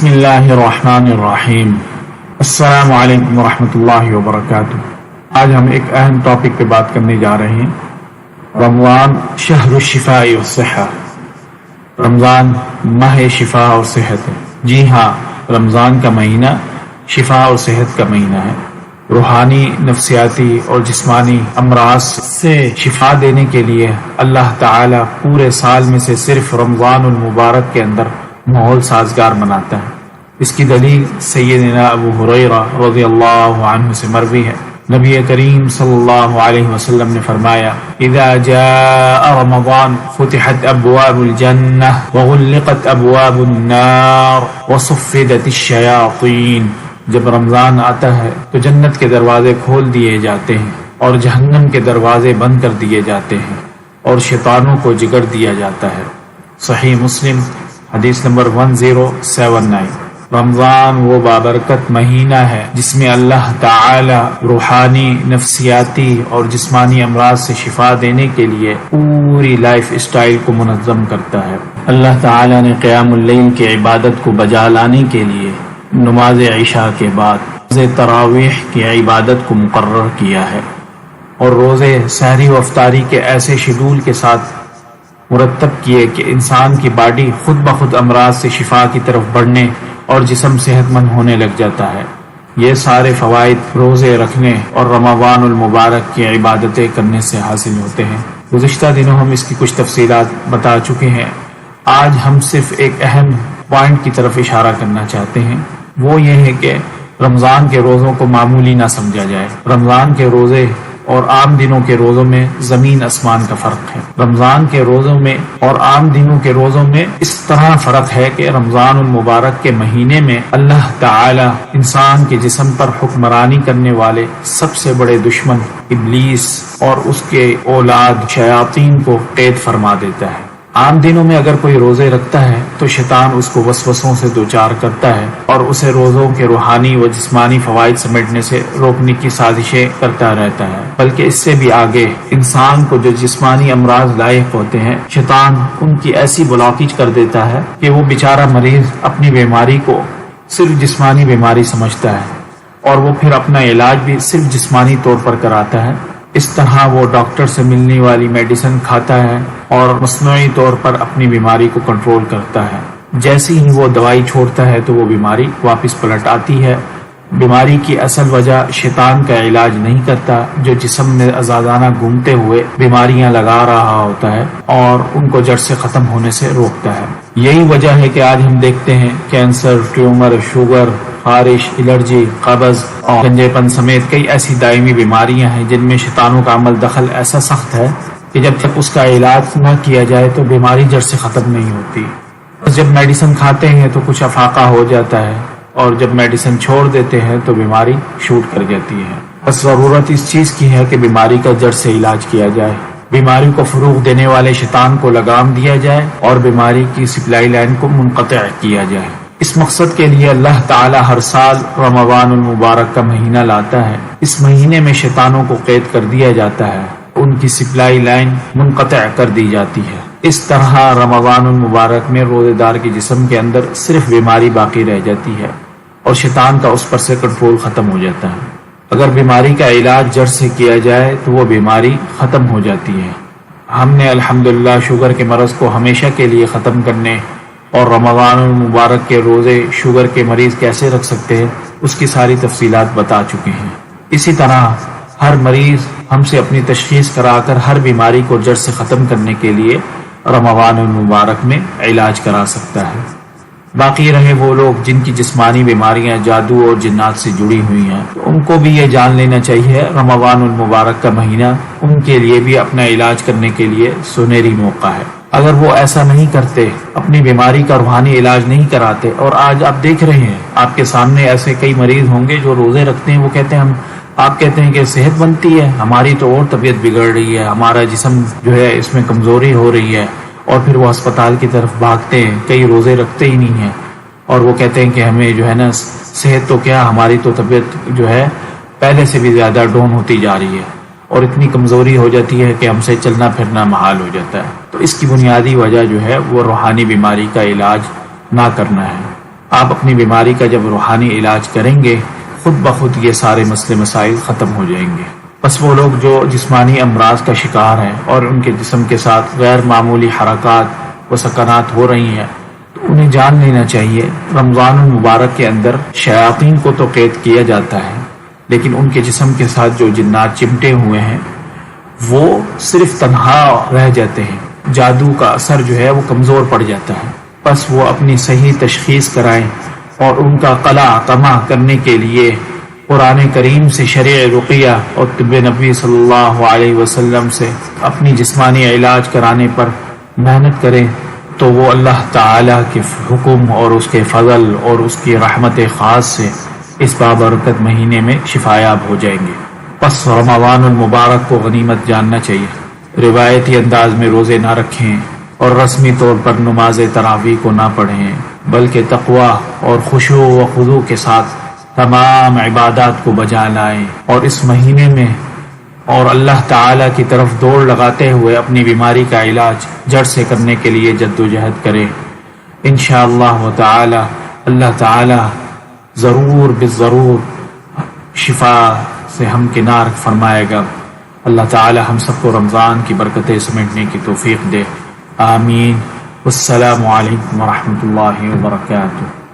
بسم اللہ الرحمن الرحیم۔ السلام علیکم ورحمۃ اللہ وبرکاتہ۔ آج ہم ایک اہم ٹاپک پہ بات کرنے جا رہے ہیں۔ رمضان شہر الشفاء والصحہ، رمضان ماہ شفا اور صحت ہے۔ جی ہاں، رمضان کا مہینہ شفا اور صحت کا مہینہ ہے۔ روحانی، نفسیاتی اور جسمانی امراض سے شفا دینے کے لیے اللہ تعالی پورے سال میں سے صرف رمضان المبارک کے اندر ماحول سازگار بناتا ہے۔ اس کی دلیل سیدنا ابو ہریرہ رضی اللہ عنہ سے مروی ہے۔ نبی کریم صلی اللہ علیہ وسلم نے فرمایا: اذا جاء رمضان فتحت ابواب الجنہ وغلقت ابواب النار وصفدت الشیاطین۔ جب رمضان آتا ہے تو جنت کے دروازے کھول دیے جاتے ہیں اور جہنم کے دروازے بند کر دیے جاتے ہیں اور شیطانوں کو جگر دیا جاتا ہے۔ صحیح مسلم حدیث نمبر 1079۔ رمضان وہ بابرکت مہینہ ہے جس میں اللہ تعالی روحانی، نفسیاتی اور جسمانی امراض سے شفا دینے کے لیے پوری لائف اسٹائل کو منظم کرتا ہے۔ اللہ تعالی نے قیام اللیل کی عبادت کو بجا لانے کے لیے نماز عشاء کے بعد روزے تراویح کی عبادت کو مقرر کیا ہے، اور روزے سحری و افطاری کے ایسے شیڈول کے ساتھ مرتب کیے کہ انسان کی باڈی خود بخود امراض سے شفا کی طرف بڑھنے اور جسم صحت مند ہونے لگ جاتا ہے۔ یہ سارے فوائد روزے رکھنے اور رمضان المبارک کی عبادتیں کرنے سے حاصل ہوتے ہیں۔ گزشتہ دنوں ہم اس کی کچھ تفصیلات بتا چکے ہیں۔ آج ہم صرف ایک اہم پوائنٹ کی طرف اشارہ کرنا چاہتے ہیں، وہ یہ ہے کہ رمضان کے روزوں کو معمولی نہ سمجھا جائے۔ رمضان کے روزے اور عام دنوں کے روزوں میں زمین آسمان کا فرق ہے۔ رمضان کے روزوں میں اور عام دنوں کے روزوں میں اس طرح فرق ہے کہ رمضان المبارک کے مہینے میں اللہ تعالی انسان کے جسم پر حکمرانی کرنے والے سب سے بڑے دشمن ابلیس اور اس کے اولاد شیاطین کو قید فرما دیتا ہے۔ عام دنوں میں اگر کوئی روزے رکھتا ہے تو شیطان اس کو وسوسوں سے دوچار کرتا ہے اور اسے روزوں کے روحانی و جسمانی فوائد سمیٹنے سے روکنے کی سازشیں کرتا رہتا ہے۔ بلکہ اس سے بھی آگے انسان کو جو جسمانی امراض لاحق ہوتے ہیں، شیطان ان کی ایسی بلاکیج کر دیتا ہے کہ وہ بیچارہ مریض اپنی بیماری کو صرف جسمانی بیماری سمجھتا ہے اور وہ پھر اپنا علاج بھی صرف جسمانی طور پر کراتا ہے۔ اس طرح وہ ڈاکٹر سے ملنے والی میڈیسن کھاتا ہے اور مصنوعی طور پر اپنی بیماری کو کنٹرول کرتا ہے۔ جیسے ہی وہ دوائی چھوڑتا ہے تو وہ بیماری واپس پلٹ آتی ہے۔ بیماری کی اصل وجہ شیطان کا علاج نہیں کرتا، جو جسم میں آزادانہ گھومتے ہوئے بیماریاں لگا رہا ہوتا ہے اور ان کو جڑ سے ختم ہونے سے روکتا ہے۔ یہی وجہ ہے کہ آج ہم دیکھتے ہیں کینسر، ٹیومر، شوگر، خارش، الرجی، قبض اور گنجے پن سمیت کئی ایسی دائمی بیماریاں ہیں جن میں شیطانوں کا عمل دخل ایسا سخت ہے کہ جب تک اس کا علاج نہ کیا جائے تو بیماری جڑ سے ختم نہیں ہوتی۔ جب میڈیسن کھاتے ہیں تو کچھ افاقہ ہو جاتا ہے اور جب میڈیسن چھوڑ دیتے ہیں تو بیماری شوٹ کر جاتی ہے۔ بس ضرورت اس چیز کی ہے کہ بیماری کا جڑ سے علاج کیا جائے، بیماری کو فروغ دینے والے شیطان کو لگام دیا جائے اور بیماری کی سپلائی لائن کو منقطع کیا جائے۔ اس مقصد کے لیے اللہ تعالی ہر سال رمضان المبارک کا مہینہ لاتا ہے۔ اس مہینے میں شیطانوں کو قید کر دیا جاتا ہے، ان کی سپلائی لائن منقطع کر دی جاتی ہے۔ اس طرح رمضان المبارک میں روزے دار کے جسم کے اندر صرف بیماری باقی رہ جاتی ہے اور شیطان کا اس پر سے کنٹرول ختم ہو جاتا ہے۔ اگر بیماری کا علاج جڑ سے کیا جائے تو وہ بیماری ختم ہو جاتی ہے۔ ہم نے الحمدللہ شوگر کے مرض کو ہمیشہ کے لیے ختم کرنے اور رمضان المبارک کے روزے شوگر کے مریض کیسے رکھ سکتے ہیں اس کی ساری تفصیلات بتا چکے ہیں۔ اسی طرح ہر مریض ہم سے اپنی تشخیص کرا کر ہر بیماری کو جڑ سے ختم کرنے کے لیے رمضان المبارک میں علاج کرا سکتا ہے۔ باقی رہے وہ لوگ جن کی جسمانی بیماریاں جادو اور جنات سے جڑی ہوئی ہیں، تو ان کو بھی یہ جان لینا چاہیے رمضان المبارک کا مہینہ ان کے لیے بھی اپنا علاج کرنے کے لیے سنہری موقع ہے۔ اگر وہ ایسا نہیں کرتے، اپنی بیماری کا روحانی علاج نہیں کراتے، اور آج آپ دیکھ رہے ہیں آپ کے سامنے ایسے کئی مریض ہوں گے جو روزے رکھتے ہیں، وہ کہتے ہیں آپ کہتے ہیں کہ صحت بنتی ہے ہماری تو اور طبیعت بگڑ رہی ہے، ہمارا جسم جو ہے اس میں کمزوری ہو رہی ہے، اور پھر وہ ہسپتال کی طرف بھاگتے ہیں، کئی روزے رکھتے ہی نہیں ہیں اور وہ کہتے ہیں کہ ہمیں جو ہے نا صحت تو کیا، ہماری تو طبیعت جو ہے پہلے سے بھی زیادہ ڈاؤن ہوتی جا رہی ہے اور اتنی کمزوری ہو جاتی ہے کہ ہم سے چلنا پھرنا محال ہو جاتا ہے۔ تو اس کی بنیادی وجہ جو ہے وہ روحانی بیماری کا علاج نہ کرنا ہے۔ آپ اپنی بیماری کا جب روحانی علاج کریں گے خود بخود یہ سارے مسئلے مسائل ختم ہو جائیں گے۔ بس وہ لوگ جو جسمانی امراض کا شکار ہیں اور ان کے جسم کے ساتھ غیر معمولی حرکات و سکنات ہو رہی ہیں تو انہیں جان لینا چاہیے رمضان المبارک کے اندر شیاطین کو تو قید کیا جاتا ہے، لیکن ان کے جسم کے ساتھ جو جنات چمٹے ہوئے ہیں وہ صرف تنہا رہ جاتے ہیں، جادو کا اثر جو ہے وہ کمزور پڑ جاتا ہے۔ بس وہ اپنی صحیح تشخیص کرائیں اور ان کا قلع قمع کرنے کے لیے قرآن کریم سے شرع رقیہ اور طب نبوی صلی اللہ علیہ وسلم سے اپنی جسمانی علاج کرانے پر محنت کریں تو وہ اللہ تعالیٰ کے حکم اور اس کے فضل اور اس کی رحمت خاص سے اس بابرکت مہینے میں شفایاب ہو جائیں گے۔ پس رمضان المبارک کو غنیمت جاننا چاہیے، روایتی انداز میں روزے نہ رکھیں اور رسمی طور پر نماز تراویح کو نہ پڑھیں، بلکہ تقوی اور خشوع و خضوع کے ساتھ تمام عبادات کو بجا لائیں اور اس مہینے میں اور اللہ تعالیٰ کی طرف دوڑ لگاتے ہوئے اپنی بیماری کا علاج جڑ سے کرنے کے لیے جد و جہد کریں۔ انشاءاللہ تعالی اللہ تعالی ضرور بالضرور شفا سے ہمکنار فرمائے گا۔ اللہ تعالی ہم سب کو رمضان کی برکتیں سمیٹنے کی توفیق دے، آمین۔ والسلام علیکم ورحمۃ اللہ وبرکاتہ۔